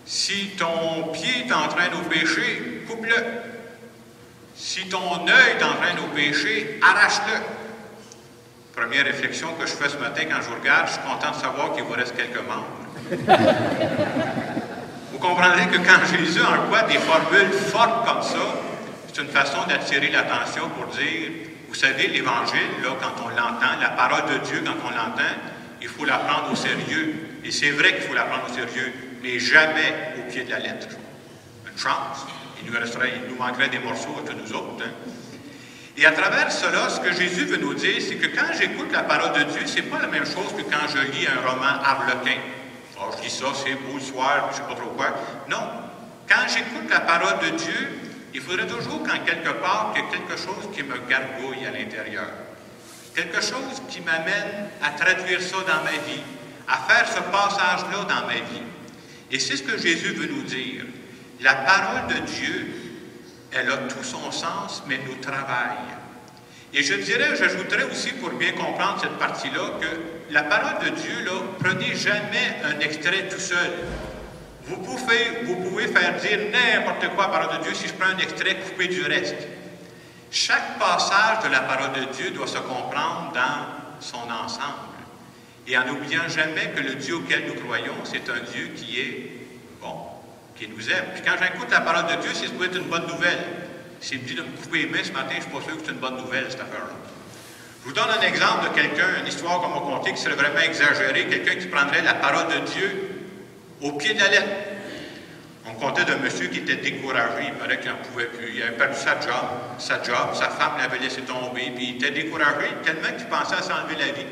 Si ton pied t'entraîne au péché, coupe-le. Si ton œil t'entraîne au péché, arrache-le. Première réflexion que je fais ce matin quand je vous regarde, je suis content de savoir qu'il vous reste quelques membres. Vous comprendrez que quand Jésus emploie des formules fortes comme ça, c'est une façon d'attirer l'attention pour dire, vous savez, l'Évangile, là, quand on l'entend, la parole de Dieu, quand on l'entend, il faut la prendre au sérieux. Et c'est vrai qu'il faut la prendre au sérieux, mais jamais au pied de la lettre. Une chance. Il nous manquerait des morceaux à tous nous autres. Hein? Et à travers cela, ce que Jésus veut nous dire, c'est que quand j'écoute la parole de Dieu, c'est pas la même chose que quand je lis un roman harlequin. Oh, je lis ça, c'est beau le soir, je sais pas trop quoi. Non. Quand j'écoute la parole de Dieu, il faudrait toujours qu'en quelque part, qu'il y ait quelque chose qui me gargouille à l'intérieur. Quelque chose qui m'amène à traduire ça dans ma vie, à faire ce passage-là dans ma vie. Et c'est ce que Jésus veut nous dire. La parole de Dieu, elle a tout son sens, mais nous travaille. Et j'ajouterais aussi, pour bien comprendre cette partie-là, que la parole de Dieu, là, prenez jamais un extrait tout seul. Vous pouvez faire dire n'importe quoi à la parole de Dieu si je prends un extrait coupé du reste. Chaque passage de la parole de Dieu doit se comprendre dans son ensemble. Et en n'oubliant jamais que le Dieu auquel nous croyons, c'est un Dieu qui est bon, qui nous aime. Puis quand j'écoute la parole de Dieu, c'est supposé être une bonne nouvelle. S'il me dit de me couper les mains ce matin, je ne suis pas sûr que c'est une bonne nouvelle, cette affaire-là. Je vous donne un exemple de quelqu'un, une histoire qu'on m'a contée qui serait vraiment exagérée, quelqu'un qui prendrait la parole de Dieu au pied de la lettre. On me contait d'un monsieur qui était découragé, il paraît qu'il n'en pouvait plus. Il avait perdu sa job, sa femme l'avait laissé tomber, puis il était découragé tellement qu'il pensait à s'enlever la vie.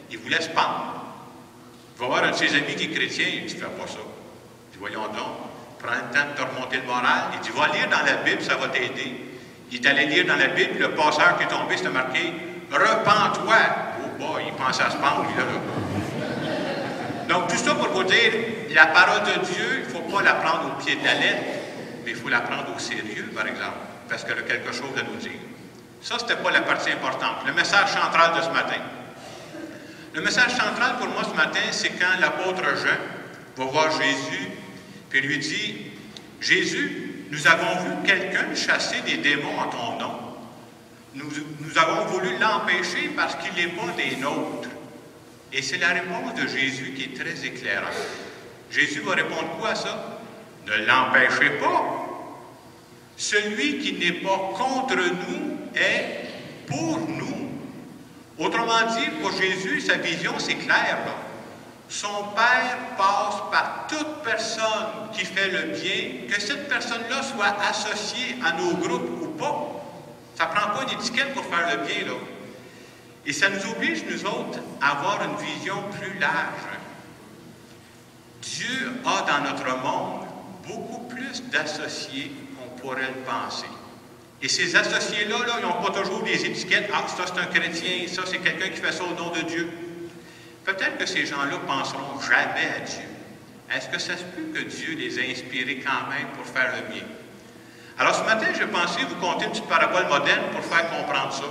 Il voulait se pendre. Il va voir un de ses amis qui est chrétien, il dit, fais pas ça. Il dit, voyons donc, prends le temps de te remonter le moral. Il dit, va lire dans la Bible, ça va t'aider. Il est allé lire dans la Bible, le passage qui est tombé, c'était marqué, repens-toi. Oh boy, il pensait à se pendre, lui, là. Donc, tout ça pour vous dire, la parole de Dieu, il ne faut pas la prendre au pied de la lettre, mais il faut la prendre au sérieux, par exemple, parce qu'elle a quelque chose à nous dire. Ça, ce n'était pas la partie importante. Le message central de ce matin. Le message central pour moi ce matin, c'est quand l'apôtre Jean va voir Jésus, puis lui dit, « Jésus, nous avons vu quelqu'un chasser des démons en ton nom. Nous avons voulu l'empêcher parce qu'il n'est pas des nôtres. » Et c'est la réponse de Jésus qui est très éclairante. Jésus va répondre quoi à ça? Ne l'empêchez pas. Celui qui n'est pas contre nous est pour nous. Autrement dit, pour Jésus, sa vision, c'est clair. Là. Son Père passe par toute personne qui fait le bien, que cette personne-là soit associée à nos groupes ou pas. Ça ne prend pas une étiquette pour faire le bien, là. Et ça nous oblige, nous autres, à avoir une vision plus large. Dieu a dans notre monde beaucoup plus d'associés qu'on pourrait le penser. Et ces associés-là, là, ils n'ont pas toujours des étiquettes. Ah, ça c'est un chrétien, ça c'est quelqu'un qui fait ça au nom de Dieu. Peut-être que ces gens-là ne penseront jamais à Dieu. Est-ce que ça se peut que Dieu les a inspirés quand même pour faire le bien? Alors ce matin, j'ai pensé vous conter une petite parabole moderne pour faire comprendre ça.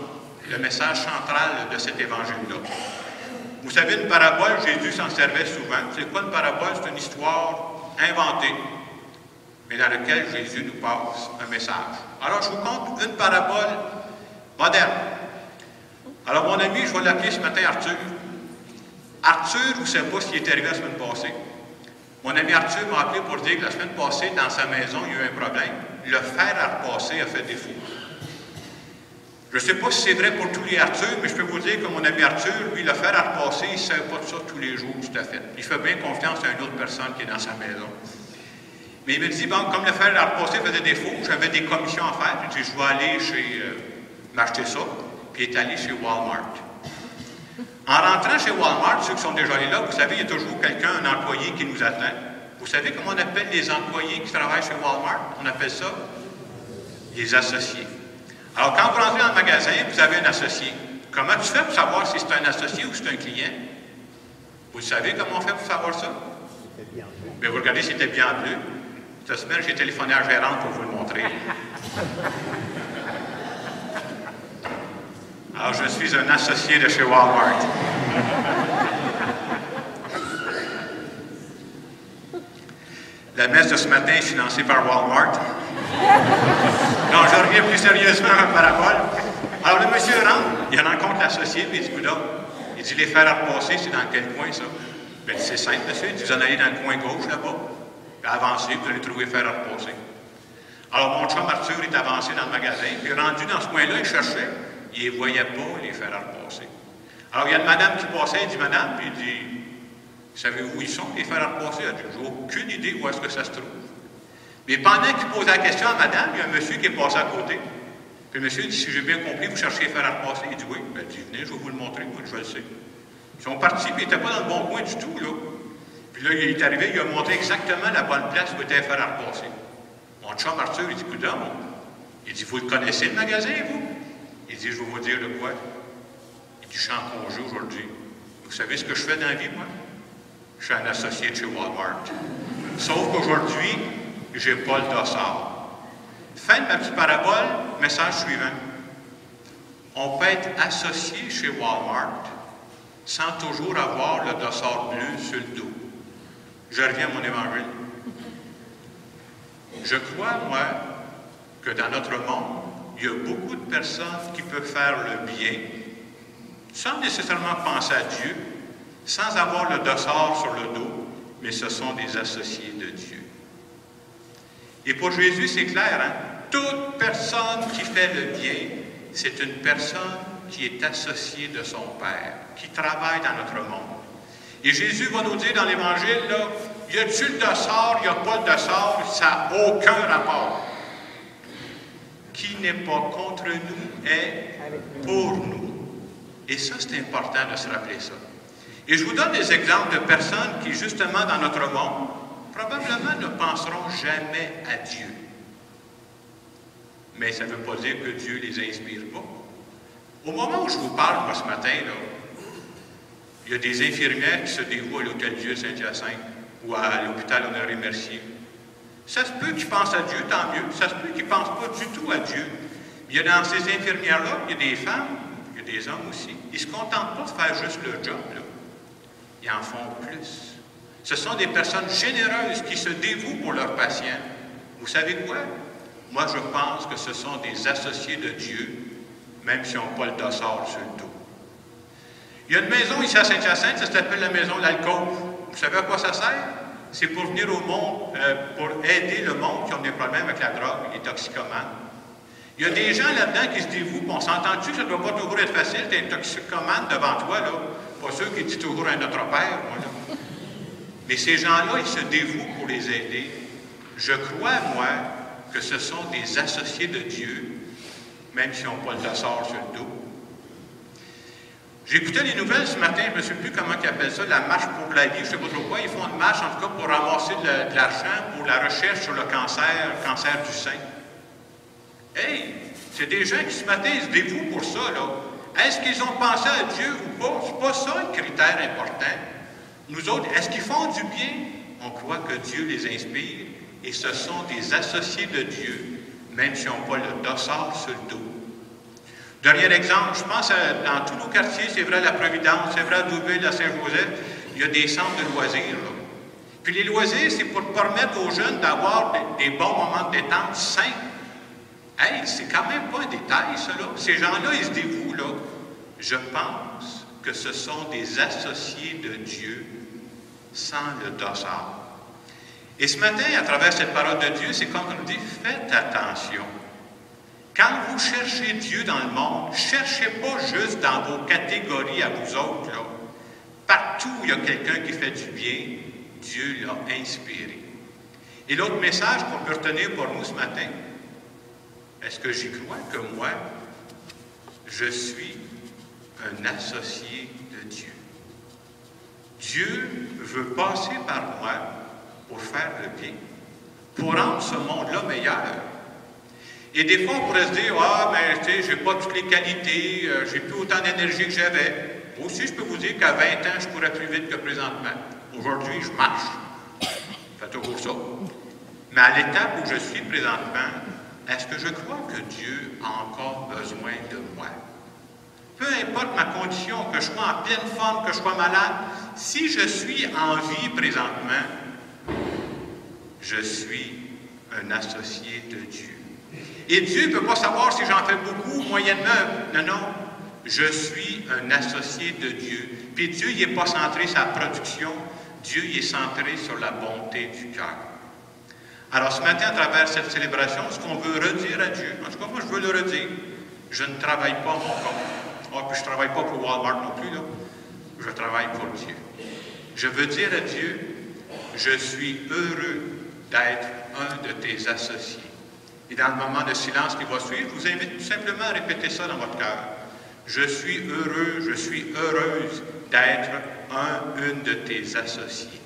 Le message central de cet évangile-là. Vous savez, une parabole, Jésus s'en servait souvent. C'est quoi une parabole? C'est une histoire inventée, mais dans laquelle Jésus nous passe un message. Alors, je vous conte une parabole moderne. Alors, mon ami, je vais l'appeler ce matin Arthur. Arthur, vous ne savez pas ce qui est arrivé la semaine passée. Mon ami Arthur m'a appelé pour dire que la semaine passée, dans sa maison, il y a eu un problème. Le fer à repasser a fait défaut. Je ne sais pas si c'est vrai pour tous les Arthur, mais je peux vous dire que mon ami Arthur, lui, le fer à repasser, il ne sert pas de ça tous les jours, tout à fait. Il fait bien confiance à une autre personne qui est dans sa maison. Mais il me dit, bon, comme le fer à repasser faisait défaut, j'avais des commissions à faire, puis je vais aller m'acheter ça, puis il est allé chez Walmart. En rentrant chez Walmart, ceux qui sont déjà allés là, vous savez, il y a toujours quelqu'un, un employé qui nous attend. Vous savez comment on appelle les employés qui travaillent chez Walmart? On appelle ça les associés. Alors, quand vous rentrez dans le magasin, vous avez un associé. Comment tu fais pour savoir si c'est un associé ou si c'est un client? Vous savez comment on fait pour savoir ça? Bien, vous regardez si c'était bien bleu. Cette semaine, j'ai téléphoné à la gérante pour vous le montrer. Alors, je suis un associé de chez Walmart. La messe de ce matin est financée par Walmart. Non, je reviens plus sérieusement à ma parabole. Alors, le monsieur rentre, il rencontre l'associé, puis il dit, coudonc, il dit, les fers à repasser, c'est dans quel coin, ça? Bien, c'est simple, monsieur. Il dit, vous en allez dans le coin gauche, là-bas. Puis avancez, vous allez trouver fer à repasser. Alors, mon chum Arthur est avancé dans le magasin, puis rendu dans ce coin-là, il cherchait. Il ne voyait pas les fers à repasser. Alors, il y a une madame qui passait, il dit, madame, puis il dit, savez-vous où ils sont, les fers à repasser? Elle dit, j'ai aucune idée où est-ce que ça se trouve. Mais pendant qu'il posait la question à madame, il y a un monsieur qui est passé à côté. Puis le monsieur dit, si j'ai bien compris, vous cherchez les fers à repasser? Il dit, oui. Ben, il dit, venez, je vais vous le montrer, moi, je le sais. Ils sont partis, puis ils n'étaient pas dans le bon coin du tout, là. Puis là, il est arrivé, il a montré exactement la bonne place où était les fers à repasser. Mon chum Arthur, il dit, coudonc, il dit, vous le connaissez, le magasin, vous? Il dit, je vais vous dire de quoi. Il dit, je suis en congé aujourd'hui. Vous savez ce que je fais dans la vie, moi? Je suis un associé de chez Walmart. Sauf qu'aujourd'hui, j'ai pas le dossard. Fin de ma petite parabole, message suivant. On peut être associé chez Walmart sans toujours avoir le dossard bleu sur le dos. Je reviens à mon évangile. Je crois, moi, que dans notre monde, il y a beaucoup de personnes qui peuvent faire le bien sans nécessairement penser à Dieu, sans avoir le dossard sur le dos, mais ce sont des associés de Dieu. Et pour Jésus, c'est clair, hein? Toute personne qui fait le bien, c'est une personne qui est associée de son Père, qui travaille dans notre monde. Et Jésus va nous dire dans l'Évangile, là, y a-t-il le dossard, il n'y a pas le dossard, ça n'a aucun rapport. Qui n'est pas contre nous est pour nous. Et ça, c'est important de se rappeler ça. Et je vous donne des exemples de personnes qui, justement, dans notre monde, probablement ne penseront jamais à Dieu. Mais ça ne veut pas dire que Dieu les inspire pas. Au moment où je vous parle, moi, ce matin, là, il y a des infirmières qui se dévouent à l'Hôtel Dieu de Saint-Hyacinthe ou à l'hôpital Honoré-Mercier. Ça se peut qu'ils pensent à Dieu, tant mieux. Ça se peut qu'ils ne pensent pas du tout à Dieu. Il y a dans ces infirmières-là, il y a des femmes, il y a des hommes aussi. Ils ne se contentent pas de faire juste leur job, là. Ils en font plus. Ce sont des personnes généreuses qui se dévouent pour leurs patients. Vous savez quoi? Moi, je pense que ce sont des associés de Dieu, même s'ils n'ont pas le dossard sur le dos. Il y a une maison ici à Saint-Hyacinthe, ça s'appelle la maison de l'alcôve. Vous savez à quoi ça sert? C'est pour venir au monde, pour aider le monde qui ont des problèmes avec la drogue, les toxicomanes. Il y a des gens là-dedans qui se dévouent, on s'entend-tu que ça ne doit pas toujours être facile, tu es un toxicomane devant toi, là. Pas sûr qu'il dit toujours un Notre Père, moi, là. Mais ces gens-là, ils se dévouent pour les aider. Je crois, moi, que ce sont des associés de Dieu, même s'ils n'ont pas le dossard sur le dos. J'écoutais les nouvelles ce matin, je ne me souviens plus comment ils appellent ça, la marche pour la vie, je ne sais pas trop quoi. Ils font une marche, en tout cas, pour ramasser de l'argent pour la recherche sur le cancer du sein. Hey, c'est des gens qui ce matin se dévouent pour ça, là. Est-ce qu'ils ont pensé à Dieu ou pas? C'est pas ça le critère important. Nous autres, est-ce qu'ils font du bien? On croit que Dieu les inspire et ce sont des associés de Dieu, même s'ils n'ont pas le dossard sur le dos. Dernier exemple, je pense dans tous nos quartiers, c'est vrai à la Providence, c'est vrai à Douville, à Saint-Joseph, il y a des centres de loisirs, là. Puis les loisirs, c'est pour permettre aux jeunes d'avoir des bons moments de détente sains. Hey, c'est quand même pas un détail, ça, là. Ces gens-là, ils se dévouent, là. Je pense que ce sont des associés de Dieu sans le dossard. Et ce matin, à travers cette parole de Dieu, c'est comme on nous dit, faites attention. Quand vous cherchez Dieu dans le monde, cherchez pas juste dans vos catégories à vous autres, là. Partout où il y a quelqu'un qui fait du bien, Dieu l'a inspiré. Et l'autre message qu'on peut retenir pour nous ce matin, est-ce que j'y crois que moi, je suis un associé de Dieu? Dieu veut passer par moi pour faire le bien, pour rendre ce monde-là meilleur. Et des fois, on pourrait se dire, « Ah, mais tu sais, j'ai pas toutes les qualités, j'ai plus autant d'énergie que j'avais. » Moi aussi, je peux vous dire qu'à 20 ans, je courais plus vite que présentement. Aujourd'hui, je marche. Je fais toujours ça. Mais à l'étape où je suis présentement, est-ce que je crois que Dieu a encore besoin de moi? Peu importe ma condition, que je sois en pleine forme, que je sois malade, si je suis en vie présentement, je suis un associé de Dieu. Et Dieu ne peut pas savoir si j'en fais beaucoup, moyennement. Non, non. Je suis un associé de Dieu. Puis Dieu, il n'est pas centré sur la production. Dieu, il est centré sur la bonté du cœur. Alors, ce matin, à travers cette célébration, ce qu'on veut redire à Dieu, en tout cas, moi, je veux le redire. Je ne travaille pas mon compte. Oh, puis je ne travaille pas pour Walmart non plus, là. Je travaille pour Dieu. Je veux dire à Dieu, je suis heureux d'être un de tes associés. Et dans le moment de silence qui va suivre, je vous invite tout simplement à répéter ça dans votre cœur. Je suis heureux, je suis heureuse d'être une de tes associés.